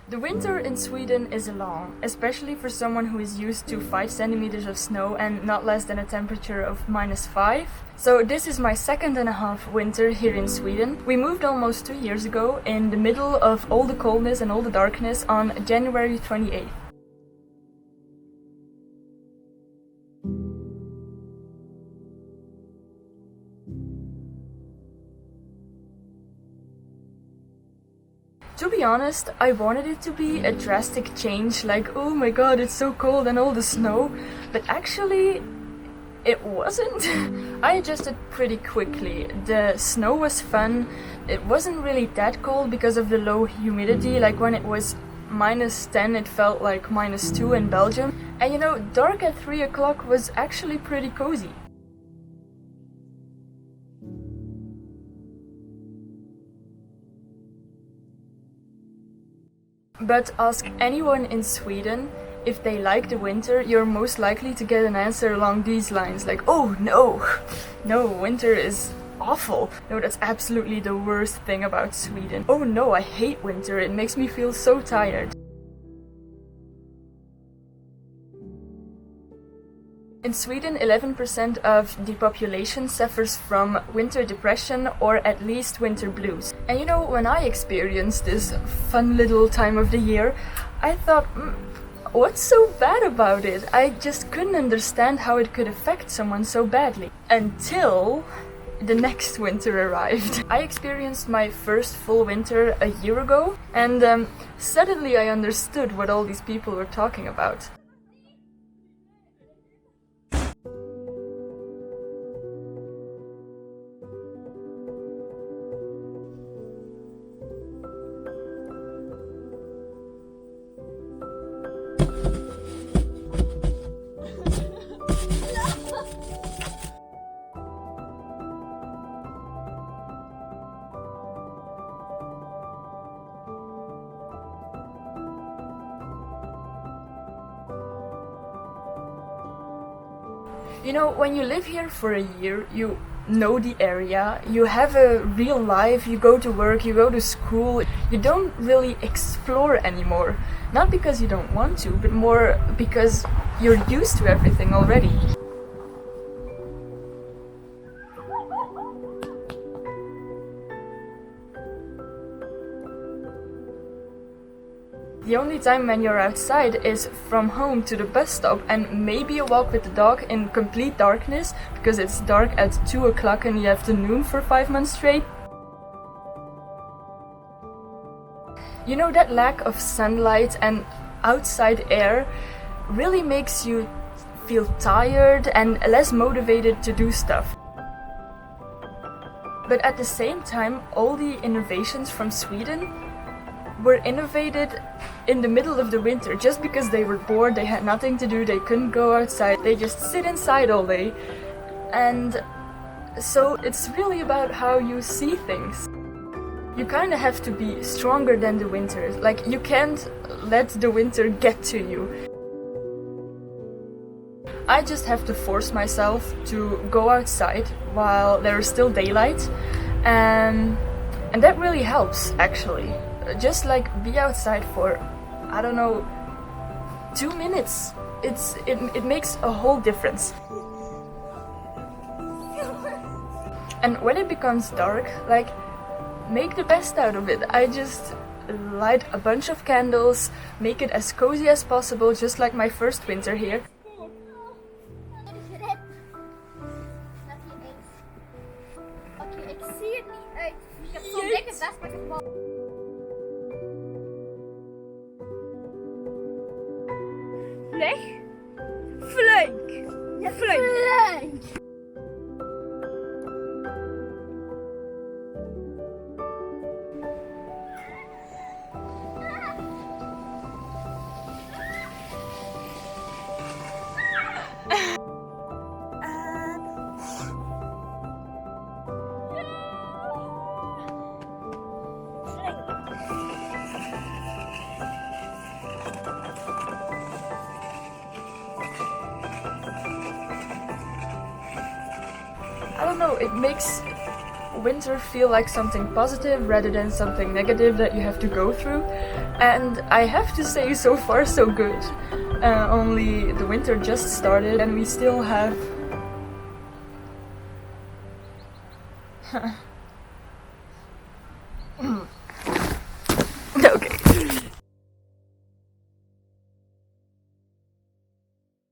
The winter in Sweden is long, especially for someone who is used to 5 centimeters of snow and not less than a temperature of -5. So this is my 2.5 winter here in Sweden. We moved almost 2 years ago in the middle of all the coldness and all the darkness on January 28th. To be honest, I wanted it to be a drastic change, like, oh my god, it's so cold and all the snow, but actually it wasn't. I adjusted pretty quickly. The snow was fun. It wasn't really that cold because of the low humidity, like when it was -10 it felt like -2 in Belgium. And you know, dark at 3 o'clock was actually pretty cozy. But ask anyone in Sweden if they like the winter, you're most likely to get an answer along these lines, like, oh no, no, winter is awful. No, that's absolutely the worst thing about Sweden. Oh no, I hate winter, it makes me feel so tired. In Sweden, 11% of the population suffers from winter depression or at least winter blues. And you know, when I experienced this fun little time of the year, I thought, what's so bad about it? I just couldn't understand how it could affect someone so badly. Until the next winter arrived. I experienced my first full winter a year ago, and suddenly I understood what all these people were talking about. You know, when you live here for a year, you know the area, you have a real life, you go to work, you go to school, you don't really explore anymore. Not because you don't want to, but more because you're used to everything already. The only time when you're outside is from home to the bus stop and maybe a walk with the dog in complete darkness because it's dark at 2 o'clock in the afternoon for 5 months straight. You know, that lack of sunlight and outside air really makes you feel tired and less motivated to do stuff. But at the same time, all the innovations from Sweden were innovated in the middle of the winter just because they were bored, they had nothing to do, they couldn't go outside, they just sit inside all day. And so it's really about how you see things. You kind of have to be stronger than the winter, like you can't let the winter get to you. I just have to force myself to go outside while there is still daylight, and that really helps actually. Just like be outside for, I don't know, 2 minutes. It makes a whole difference. And when it becomes dark, like, make the best out of it. I just light a bunch of candles, make it as cozy as possible, just like my first winter here. Oké, ik zie het niet uit. Ik heb zo'n dikke vest, maar ik heb wel... Vleg? Flank! Ja, flank! I don't know, it makes winter feel like something positive rather than something negative that you have to go through. And I have to say, so far so good. Only the winter just started and we still have... Okay.